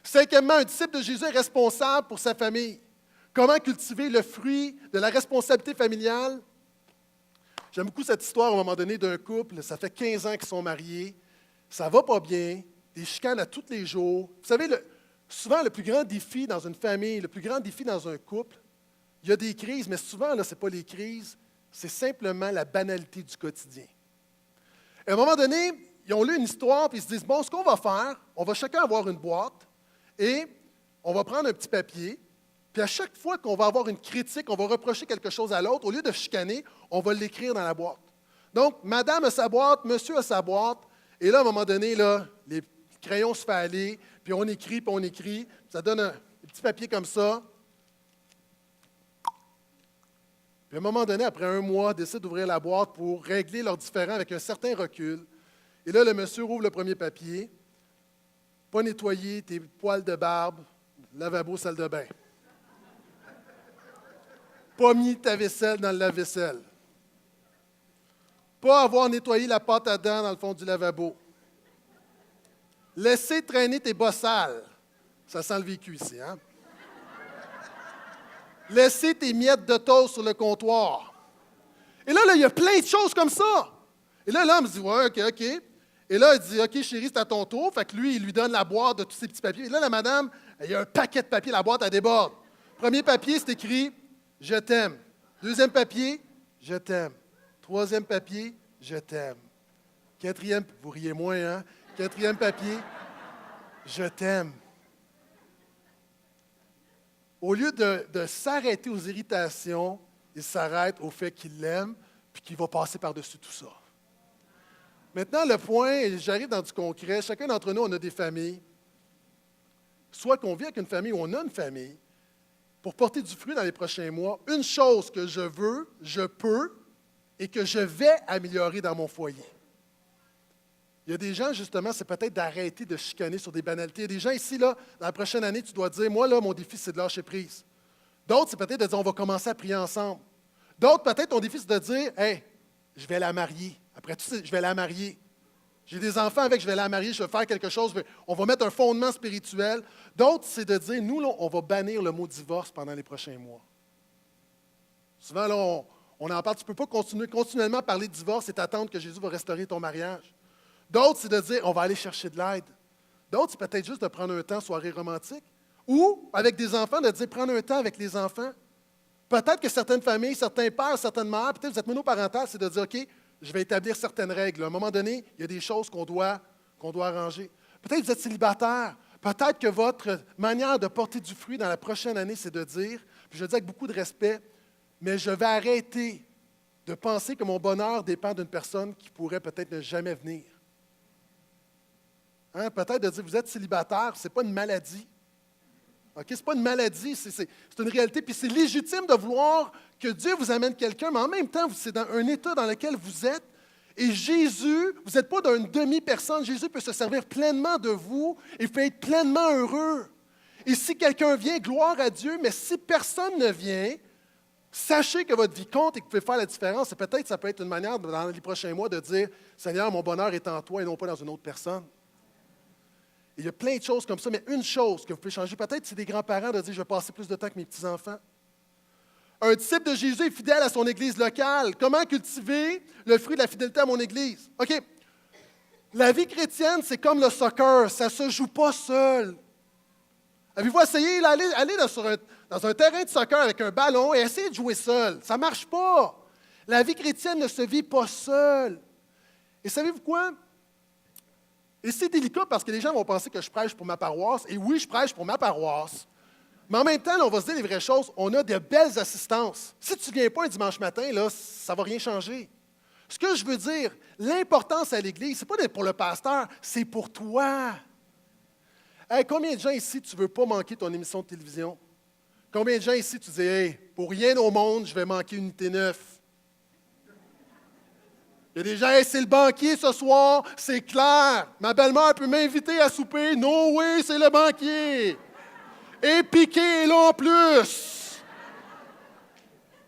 Cinquièmement, un disciple de Jésus est responsable pour sa famille. Comment cultiver le fruit de la responsabilité familiale? J'aime beaucoup cette histoire, à un moment donné, d'un couple. Ça fait 15 ans qu'ils sont mariés. Ça ne va pas bien. Des chicanes à tous les jours. Vous savez, souvent, le plus grand défi dans une famille, le plus grand défi dans un couple, il y a des crises, mais souvent, ce n'est pas les crises, c'est simplement la banalité du quotidien. Et à un moment donné, ils ont lu une histoire, puis ils se disent, bon, ce qu'on va faire, on va chacun avoir une boîte, et on va prendre un petit papier, puis à chaque fois qu'on va avoir une critique, on va reprocher quelque chose à l'autre, au lieu de chicaner, on va l'écrire dans la boîte. Donc, madame a sa boîte, monsieur a sa boîte, et là, à un moment donné, là, les crayons se font aller, puis on écrit, ça donne un petit papier comme ça. Puis à un moment donné, après un mois, décide d'ouvrir la boîte pour régler leurs différends avec un certain recul. Et là, le monsieur rouvre le premier papier. Pas nettoyer tes poils de barbe, lavabo, salle de bain. Pas mis ta vaisselle dans le lave-vaisselle. Pas avoir nettoyé la pâte à dents dans le fond du lavabo. Laisser traîner tes bas sales. Ça sent le vécu ici, hein? Laisser tes miettes de toast sur le comptoir. Et là, il y a plein de choses comme ça. Et là, l'homme dit, ouais, OK. Et là, il dit, OK, chérie, c'est à ton tour. Fait que lui, il lui donne la boîte de tous ces petits papiers. Et là, la madame, il y a un paquet de papiers, la boîte, elle déborde. Premier papier, c'est écrit, je t'aime. Deuxième papier, je t'aime. Troisième papier, je t'aime. Quatrième, vous riez moins, hein? Quatrième papier, je t'aime. Au lieu de s'arrêter aux irritations, il s'arrête au fait qu'il l'aime puis qu'il va passer par-dessus tout ça. Maintenant, le point, et j'arrive dans du concret, chacun d'entre nous, on a des familles. Soit qu'on vit avec une famille ou on a une famille. Pour porter du fruit dans les prochains mois, une chose que je veux, je peux et que je vais améliorer dans mon foyer. Il y a des gens, justement, c'est peut-être d'arrêter de chicaner sur des banalités. Il y a des gens ici, là, dans la prochaine année, tu dois dire, moi, là, mon défi, c'est de lâcher prise. D'autres, c'est peut-être de dire, on va commencer à prier ensemble. D'autres, peut-être, ton défi, c'est de dire, hey, je vais la marier. Après tout, je vais la marier. J'ai des enfants avec, je vais la marier, je vais faire quelque chose, on va mettre un fondement spirituel. D'autres, c'est de dire, nous, là, on va bannir le mot divorce pendant les prochains mois. Souvent, là, on en parle, tu ne peux pas continuellement parler de divorce et t'attendre que Jésus va restaurer ton mariage. D'autres, c'est de dire, on va aller chercher de l'aide. D'autres, c'est peut-être juste de prendre un temps, soirée romantique. Ou, avec des enfants, de dire, prendre un temps avec les enfants. Peut-être que certaines familles, certains pères, certaines mères, peut-être que vous êtes monoparental, c'est de dire, OK, je vais établir certaines règles. À un moment donné, il y a des choses qu'on doit arranger. Peut-être que vous êtes célibataire. Peut-être que votre manière de porter du fruit dans la prochaine année, c'est de dire, puis je le dis avec beaucoup de respect, mais je vais arrêter de penser que mon bonheur dépend d'une personne qui pourrait peut-être ne jamais venir. Hein? Peut-être de dire, vous êtes célibataire, ce n'est pas une maladie. Okay? Ce n'est pas une maladie, c'est une réalité. Puis c'est légitime de vouloir que Dieu vous amène quelqu'un, mais en même temps, c'est dans un état dans lequel vous êtes. Et Jésus, vous n'êtes pas d'une demi-personne. Jésus peut se servir pleinement de vous et peut être pleinement heureux. Et si quelqu'un vient, gloire à Dieu, mais si personne ne vient, sachez que votre vie compte et que vous pouvez faire la différence. Et peut-être ça peut être une manière, dans les prochains mois, de dire, Seigneur, mon bonheur est en toi et non pas dans une autre personne. Il y a plein de choses comme ça, mais une chose que vous pouvez changer, peut-être c'est des grands-parents de dire, je vais passer plus de temps avec mes petits-enfants. Un disciple de Jésus est fidèle à son église locale. Comment cultiver le fruit de la fidélité à mon église? OK. La vie chrétienne, c'est comme le soccer, ça ne se joue pas seul. Avez-vous essayé d'aller dans un terrain de soccer avec un ballon et essayer de jouer seul? Ça ne marche pas. La vie chrétienne ne se vit pas seule. Et savez-vous quoi? Et c'est délicat parce que les gens vont penser que je prêche pour ma paroisse. Et oui, je prêche pour ma paroisse. Mais en même temps, là, on va se dire les vraies choses. On a de belles assistances. Si tu ne viens pas un dimanche matin, là, ça ne va rien changer. Ce que je veux dire, l'importance à l'Église, ce n'est pas pour le pasteur, c'est pour toi. Hey, combien de gens ici, tu ne veux pas manquer ton émission de télévision? Combien de gens ici, tu dis, hey, pour rien au monde, je vais manquer Unité 9? Il y a des gens, hey, c'est le banquier ce soir, c'est clair. Ma belle-mère peut m'inviter à souper. Non, oui, c'est le banquier. Et Piqué est là en plus.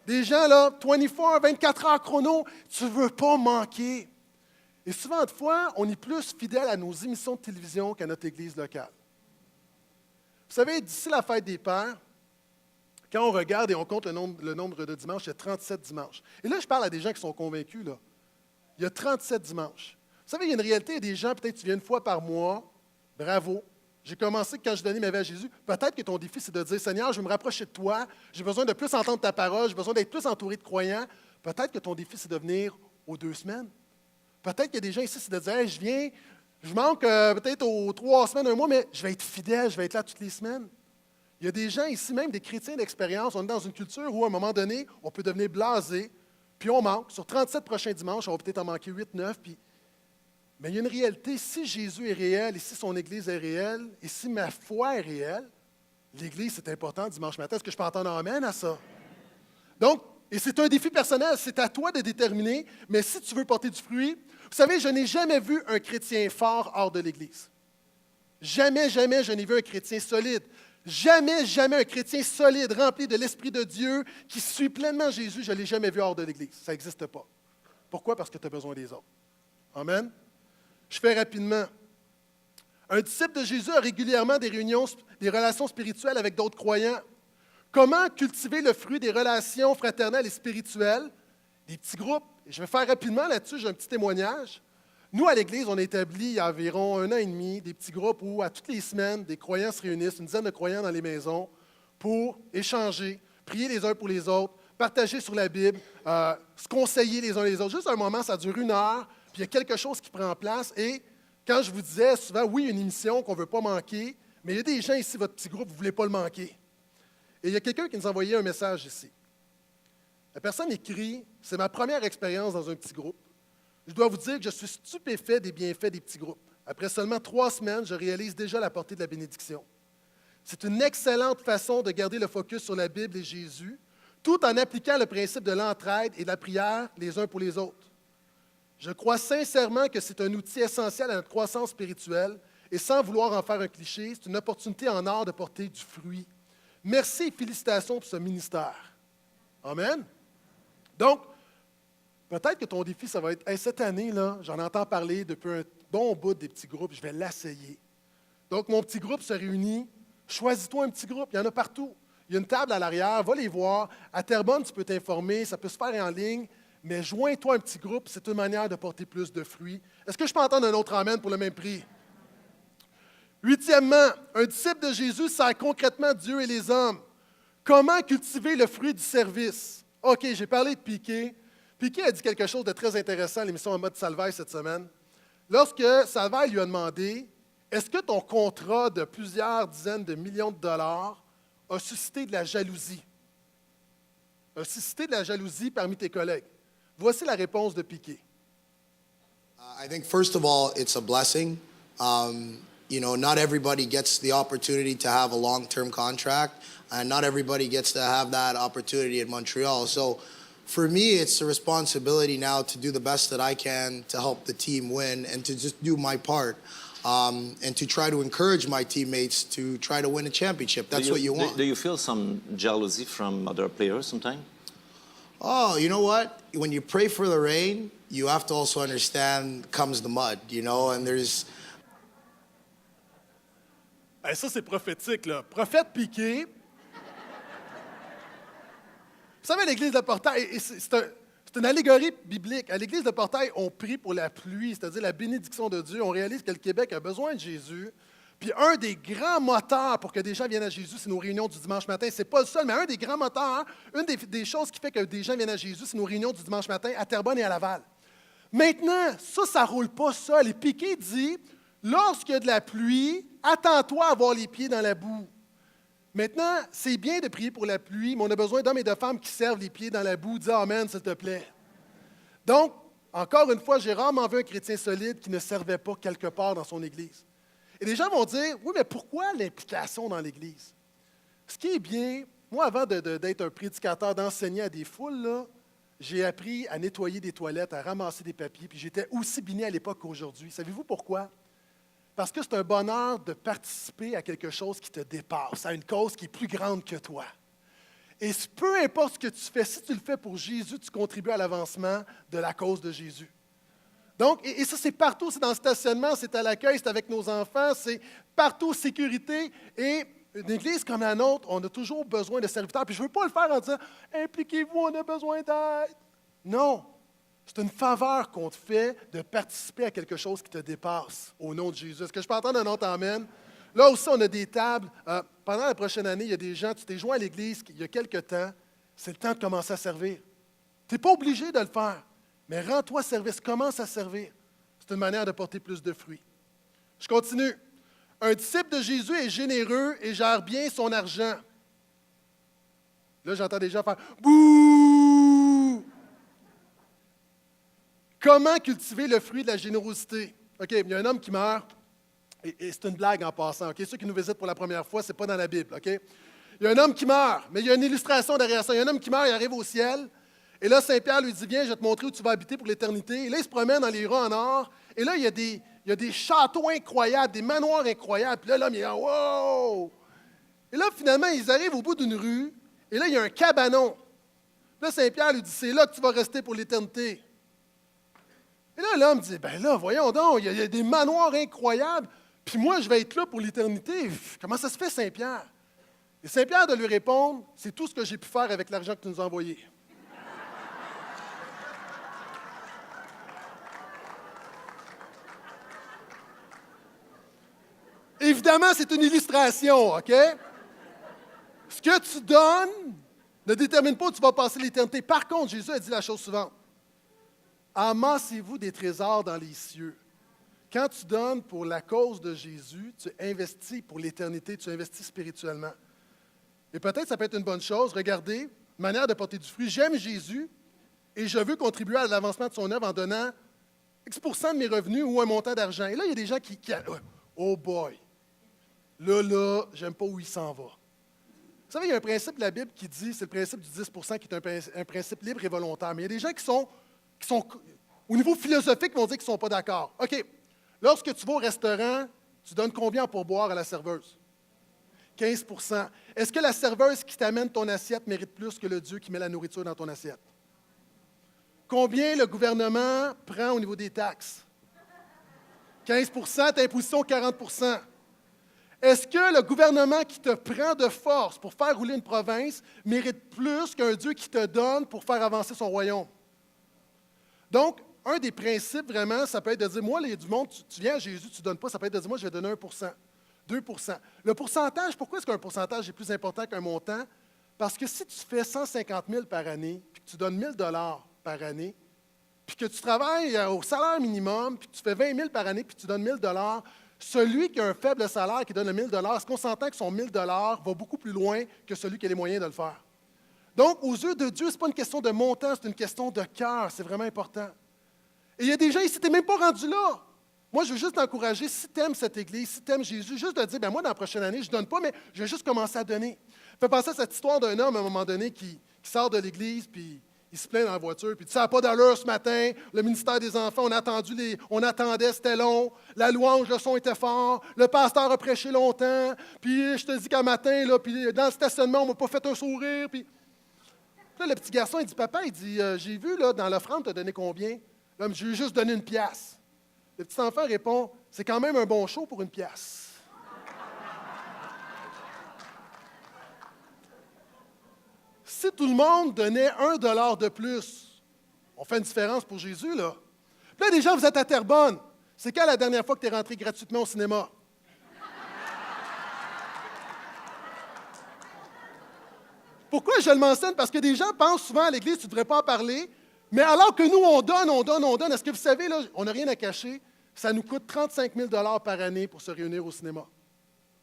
Des gens, là, 24 heures chrono, tu ne veux pas manquer. Et souvent de fois, on est plus fidèle à nos émissions de télévision qu'à notre église locale. Vous savez, d'ici la fête des pères, quand on regarde et on compte le nombre de dimanches, il y a 37 dimanches. Et là, je parle à des gens qui sont convaincus, là. Il y a 37 dimanches. Vous savez, il y a une réalité, il y a des gens, peut-être tu viens une fois par mois, bravo. J'ai commencé quand je donnais ma vie à Jésus. Peut-être que ton défi, c'est de dire, Seigneur, je veux me rapprocher de toi, j'ai besoin de plus entendre ta parole, j'ai besoin d'être plus entouré de croyants. Peut-être que ton défi, c'est de venir aux 2 semaines. Peut-être qu'il y a des gens ici, c'est de dire, hey, je viens, je manque peut-être aux 3 semaines, un mois, mais je vais être fidèle, je vais être là toutes les semaines. Il y a des gens ici, même des chrétiens d'expérience, on est dans une culture où, à un moment donné, on peut devenir blasé, puis on manque. Sur 37 prochains dimanches, on va peut-être en manquer 8, 9. Mais il y a une réalité. Si Jésus est réel et si son Église est réelle et si ma foi est réelle, l'Église, c'est important dimanche matin. Est-ce que je peux entendre un amen à ça? Donc, et c'est un défi personnel. C'est à toi de déterminer. Mais si tu veux porter du fruit, vous savez, je n'ai jamais vu un chrétien fort hors de l'Église. Jamais, jamais, je n'ai vu un chrétien solide. Jamais, jamais un chrétien solide, rempli de l'Esprit de Dieu, qui suit pleinement Jésus, je ne l'ai jamais vu hors de l'Église. Ça n'existe pas. Pourquoi? Parce que tu as besoin des autres. Amen? Je fais rapidement. Un disciple de Jésus a régulièrement des relations spirituelles avec d'autres croyants. Comment cultiver le fruit des relations fraternelles et spirituelles? Des petits groupes. Et je vais faire rapidement là-dessus, j'ai un petit témoignage. Nous, à l'Église, on a établi il y a environ 1 an et demi des petits groupes où, à toutes les semaines, des croyants se réunissent, une dizaine de croyants dans les maisons, pour échanger, prier les uns pour les autres, partager sur la Bible, se conseiller les uns les autres. Juste un moment, ça dure 1 heure, puis il y a quelque chose qui prend place. Et quand je vous disais souvent, oui, une émission qu'on ne veut pas manquer, mais il y a des gens ici, votre petit groupe, vous ne voulez pas le manquer. Et il y a quelqu'un qui nous a envoyé un message ici. La personne écrit, c'est ma première expérience dans un petit groupe. Je dois vous dire que je suis stupéfait des bienfaits des petits groupes. Après seulement 3 semaines, je réalise déjà la portée de la bénédiction. C'est une excellente façon de garder le focus sur la Bible et Jésus, tout en appliquant le principe de l'entraide et de la prière les uns pour les autres. Je crois sincèrement que c'est un outil essentiel à notre croissance spirituelle et sans vouloir en faire un cliché, c'est une opportunité en or de porter du fruit. Merci et félicitations pour ce ministère. Amen. Donc, peut-être que ton défi, ça va être, hey, cette année, là, j'en entends parler depuis un bon bout des petits groupes, je vais l'essayer. Donc, mon petit groupe se réunit. Choisis-toi un petit groupe, il y en a partout. Il y a une table à l'arrière, va les voir. À Terrebonne, tu peux t'informer, ça peut se faire en ligne, mais joins-toi un petit groupe, c'est une manière de porter plus de fruits. Est-ce que je peux entendre un autre amen pour le même prix? Huitièmement, un disciple de Jésus sert concrètement Dieu et les hommes. Comment cultiver le fruit du service? OK, j'ai parlé de Piqué. Piqué a dit quelque chose de très intéressant à l'émission En mode Salvaille cette semaine. Lorsque Salvaille lui a demandé, est-ce que ton contrat de plusieurs dizaines de millions de dollars a suscité de la jalousie? A suscité de la jalousie parmi tes collègues? Voici la réponse de Piqué.
I think, first of all, it's a blessing. Not everybody gets the opportunity to have a long-term contract, and not everybody gets to have that opportunity in Montreal. So for me, it's a responsibility now to do the best that I can to help the team win and to just do my part. And to try to encourage my teammates to try to win a championship. That's what you want.
Do you feel some jealousy from other players sometimes?
Oh, you know what? When you pray for the rain, you have to also understand comes the mud, and there's...
Ben, ça, c'est prophétique, là. Prophète Piqué. Vous savez, à l'Église de Portail, c'est une allégorie biblique. À l'Église de Portail, on prie pour la pluie, c'est-à-dire la bénédiction de Dieu. On réalise que le Québec a besoin de Jésus. Puis un des grands moteurs pour que des gens viennent à Jésus, c'est nos réunions du dimanche matin. C'est pas le seul, mais un des grands moteurs, une des choses qui fait que des gens viennent à Jésus, c'est nos réunions du dimanche matin à Terrebonne et à Laval. Maintenant, ça ne roule pas seul. Et Piqué dit, lorsqu'il y a de la pluie, attends-toi à avoir les pieds dans la boue. Maintenant, c'est bien de prier pour la pluie, mais on a besoin d'hommes et de femmes qui servent les pieds dans la boue. Dis Amen, s'il te plaît. Donc, encore une fois, j'ai rarement vu un chrétien solide qui ne servait pas quelque part dans son Église. Et les gens vont dire, oui, mais pourquoi l'implication dans l'Église? Ce qui est bien, moi, avant d'être un prédicateur, d'enseigner à des foules, là, j'ai appris à nettoyer des toilettes, à ramasser des papiers, puis j'étais aussi béni à l'époque qu'aujourd'hui. Savez-vous pourquoi? Parce que c'est un bonheur de participer à quelque chose qui te dépasse, à une cause qui est plus grande que toi. Et peu importe ce que tu fais, si tu le fais pour Jésus, tu contribues à l'avancement de la cause de Jésus. Donc, et ça, c'est partout, c'est dans le stationnement, c'est à l'accueil, c'est avec nos enfants, c'est partout, sécurité. Et une église comme la nôtre, on a toujours besoin de serviteurs. Puis je ne veux pas le faire en disant « Impliquez-vous, on a besoin d'aide ». Non, c'est une faveur qu'on te fait de participer à quelque chose qui te dépasse au nom de Jésus. Est-ce que je peux entendre un autre amen? Là aussi, on a des tables. Pendant la prochaine année, il y a des gens, tu t'es joint à l'église il y a quelque temps, c'est le temps de commencer à servir. Tu n'es pas obligé de le faire. Mais rends-toi service, commence à servir. C'est une manière de porter plus de fruits. Je continue. Un disciple de Jésus est généreux et gère bien son argent. Là, j'entends des gens faire « Bouh! » Comment cultiver le fruit de la générosité? OK, il y a un homme qui meurt, et c'est une blague en passant. OK? Ceux qui nous visitent pour la première fois, ce n'est pas dans la Bible. OK? Il y a un homme qui meurt, mais il y a une illustration derrière ça. Il y a un homme qui meurt, il arrive au ciel. Et là, Saint-Pierre lui dit, viens, je vais te montrer où tu vas habiter pour l'éternité. Et là, il se promène dans les rues en or. Et là, il y a des châteaux incroyables, des manoirs incroyables. Puis là, l'homme, il est là, wow! Et là, finalement, ils arrivent au bout d'une rue. Et là, il y a un cabanon. Puis là, Saint-Pierre lui dit, c'est là que tu vas rester pour l'éternité. Et là, l'homme dit, ben là, voyons donc, il y a des manoirs incroyables. Puis moi, je vais être là pour l'éternité. Comment ça se fait, Saint-Pierre? Et Saint-Pierre de lui répondre, c'est tout ce que j'ai pu faire avec l'argent que tu nous as envoyé. Évidemment, c'est une illustration, OK? Ce que tu donnes ne détermine pas où tu vas passer l'éternité. Par contre, Jésus a dit la chose suivante. Amassez-vous des trésors dans les cieux. Quand tu donnes pour la cause de Jésus, tu investis pour l'éternité, tu investis spirituellement. Et peut-être ça peut être une bonne chose. Regardez, manière de porter du fruit. J'aime Jésus et je veux contribuer à l'avancement de son œuvre en donnant X% de mes revenus ou un montant d'argent. Et là, il y a des gens qui oh boy! Là, j'aime pas où il s'en va. Vous savez, il y a un principe de la Bible qui dit, c'est le principe du 10% qui est un principe libre et volontaire. Mais il y a des gens qui sont Au niveau philosophique, ils vont dire qu'ils ne sont pas d'accord. OK, lorsque tu vas au restaurant, tu donnes combien pour boire à la serveuse? 15 %. Est-ce que la serveuse qui t'amène ton assiette mérite plus que le Dieu qui met la nourriture dans ton assiette? Combien le gouvernement prend au niveau des taxes? 15 % d'imposition, 40 %. Est-ce que le gouvernement qui te prend de force pour faire rouler une province mérite plus qu'un Dieu qui te donne pour faire avancer son royaume? Donc, un des principes vraiment, ça peut être de dire, moi, il y a du monde, tu viens à Jésus, tu ne donnes pas, ça peut être de dire, moi, je vais donner 1 %, 2 %. Le pourcentage, pourquoi est-ce qu'un pourcentage est plus important qu'un montant? Parce que si tu fais 150 000 par année, puis que tu donnes 1 000 par année, puis que tu travailles au salaire minimum, puis que tu fais 20 000 par année, puis tu donnes 1 000 celui qui a un faible salaire, qui donne le 1 000 est-ce qu'on s'entend que son 1 000 va beaucoup plus loin que celui qui a les moyens de le faire? Donc, aux yeux de Dieu, ce n'est pas une question de montant, c'est une question de cœur. C'est vraiment important. Et il y a des gens ici, tu n'es même pas rendu là. Moi, je veux juste t'encourager, si tu aimes cette Église, si tu aimes Jésus, juste de dire, moi, dans la prochaine année, je ne donne pas, mais je vais juste commencer à donner. Fais penser à cette histoire d'un homme, à un moment donné, qui sort de l'Église, puis il se plaint dans la voiture, puis il dit, ça n'a pas d'allure ce matin, le ministère des enfants, on attendait, c'était long, la louange, le son était fort, le pasteur a prêché longtemps, puis je te dis qu'un matin, là, puis dans le stationnement, on ne m'a pas fait un sourire, puis... Là, le petit garçon, il dit, papa, il dit, j'ai vu, là, dans l'offrande, tu as donné combien? L'homme, je lui ai juste donné 1 pièce. Le petit enfant répond, c'est quand même un bon show pour 1 pièce. Si tout le monde donnait 1 $ de plus, on fait une différence pour Jésus, là. Puis là, des gens, vous êtes à Terrebonne. C'est quand la dernière fois que tu es rentré gratuitement au cinéma? Pourquoi je le mentionne? Parce que des gens pensent souvent à l'Église, tu ne devrais pas en parler, mais alors que nous, on donne. Est-ce que vous savez, là, on n'a rien à cacher, ça nous coûte 35 000 $ par année pour se réunir au cinéma.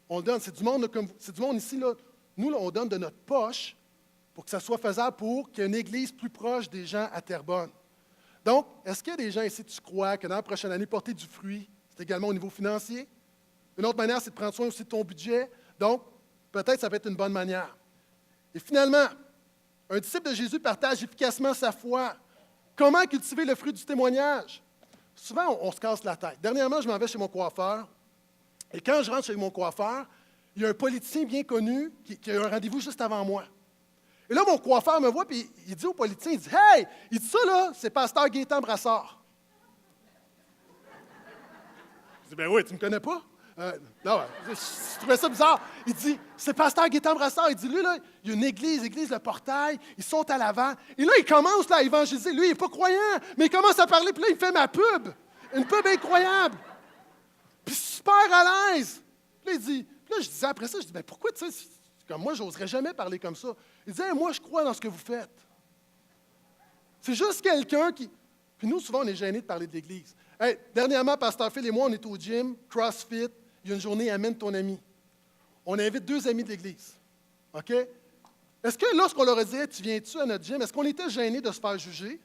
On le donne. C'est du monde, là, c'est du monde ici, là. Nous, là, on donne de notre poche pour que ça soit faisable pour qu'il y ait une Église plus proche des gens à Terrebonne. Donc, est-ce qu'il y a des gens ici, tu crois, que dans la prochaine année, porter du fruit, c'est également au niveau financier? Une autre manière, c'est de prendre soin aussi de ton budget. Donc, peut-être ça peut être une bonne manière. Et finalement, un disciple de Jésus partage efficacement sa foi. Comment cultiver le fruit du témoignage? Souvent, on se casse la tête. Dernièrement, je m'en vais chez mon coiffeur. Et quand je rentre chez mon coiffeur, il y a un politicien bien connu qui a un rendez-vous juste avant moi. Et là, mon coiffeur me voit, puis il dit au politicien, il dit, « Hey! » Il dit, « Ça, là, c'est pasteur Gaétan Brassard. » Je dis, « Ben oui, tu ne me connais pas? » Non, je trouvais ça bizarre. Il dit, c'est pasteur Gaétan Brassard. Il dit, lui, là, il y a une église, le portail, ils sont à l'avant. Et là, il commence là, à évangéliser. Lui, il n'est pas croyant, mais il commence à parler, puis là, il fait ma pub. Une pub incroyable. Puis super à l'aise. Puis là, je disais après ça, je dis, ben pourquoi, tu sais, comme moi, je n'oserais jamais parler comme ça. Il disait, hey, moi, je crois dans ce que vous faites. C'est juste quelqu'un qui... Puis nous, souvent, on est gênés de parler de l'Église. Hey, dernièrement, Pasteur Phil et moi, on est au gym, CrossFit. Il y a une journée, amène ton ami. On invite 2 amis de l'Église. OK? Est-ce que lorsqu'on leur a dit, hey, tu viens-tu à notre gym, est-ce qu'on était gênés de se faire juger?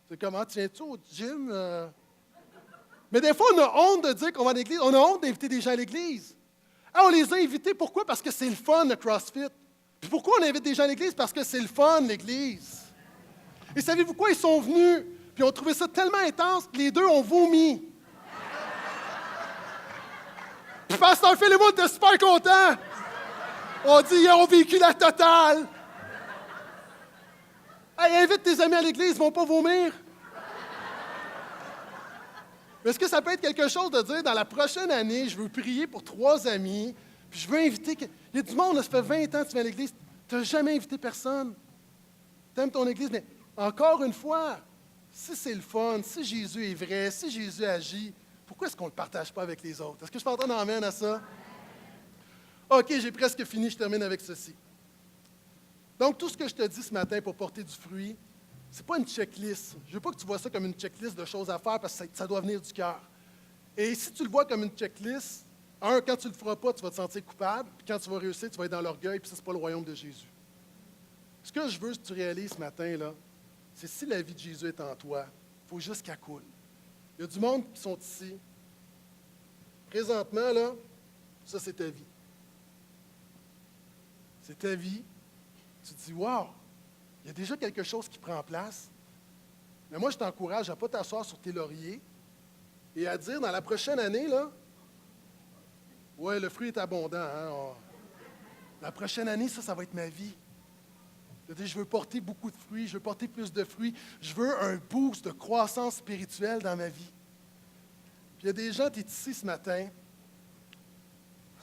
C'est comment, tu viens-tu au gym? Mais des fois, on a honte de dire qu'on va à l'Église. On a honte d'inviter des gens à l'Église. Ah, on les a invités, pourquoi? Parce que c'est le fun, le CrossFit. Puis pourquoi on invite des gens à l'Église? Parce que c'est le fun, l'Église. Et savez-vous quoi? Ils sont venus, puis ont trouvé ça tellement intense que les 2 ont vomi. Puis Pasteur Phil et moi, on était super contents. On dit, ils ont vécu la totale. Hey, invite tes amis à l'Église, ils ne vont pas vomir. Mais est-ce que ça peut être quelque chose de dire, dans la prochaine année, je veux prier pour 3 amis, puis je veux inviter... Il y a du monde, là, ça fait 20 ans que tu viens à l'Église, tu n'as jamais invité personne. Tu aimes ton Église, mais encore une fois, si c'est le fun, si Jésus est vrai, si Jésus agit, pourquoi est-ce qu'on ne le partage pas avec les autres? Est-ce que je peux entendre amène à ça? OK, j'ai presque fini, je termine avec ceci. Donc, tout ce que je te dis ce matin pour porter du fruit, ce n'est pas une checklist. Je ne veux pas que tu vois ça comme une checklist de choses à faire parce que ça doit venir du cœur. Et si tu le vois comme une checklist, quand tu ne le feras pas, tu vas te sentir coupable, puis quand tu vas réussir, tu vas être dans l'orgueil, puis ça, ce n'est pas le royaume de Jésus. Ce que je veux que tu réalises ce matin, là, c'est si la vie de Jésus est en toi, il faut juste qu'elle coule. Il y a du monde qui sont ici. Présentement, là, ça, c'est ta vie. C'est ta vie. Tu te dis, wow, il y a déjà quelque chose qui prend place. Mais moi, je t'encourage à ne pas t'asseoir sur tes lauriers et à dire dans la prochaine année, là, ouais, le fruit est abondant. Hein? La prochaine année, ça va être ma vie. Je veux porter beaucoup de fruits, je veux porter plus de fruits. Je veux un boost de croissance spirituelle dans ma vie. Puis il y a des gens, tu es ici ce matin,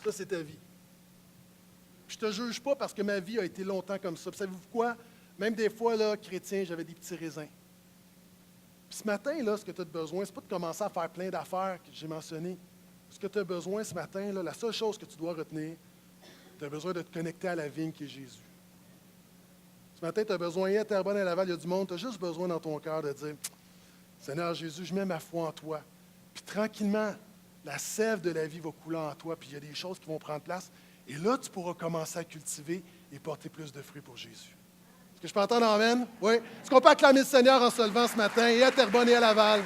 ça, c'est ta vie. Je ne te juge pas parce que ma vie a été longtemps comme ça. Puis savez-vous quoi? Même des fois, là, chrétien, j'avais des petits raisins. Puis ce matin, là, ce que tu as besoin, ce n'est pas de commencer à faire plein d'affaires que j'ai mentionnées. Ce que tu as besoin ce matin, là, la seule chose que tu dois retenir, tu as besoin de te connecter à la vigne qui est Jésus. Ce matin, tu as besoin, à Terrebonne, à Laval, il y a du monde, tu as juste besoin dans ton cœur de dire, Seigneur Jésus, je mets ma foi en toi. Puis tranquillement, la sève de la vie va couler en toi, puis il y a des choses qui vont prendre place. Et là, tu pourras commencer à cultiver et porter plus de fruits pour Jésus. Est-ce que je peux entendre amen? Oui. Est-ce qu'on peut acclamer le Seigneur en se levant ce matin et à Terrebonne et à Laval?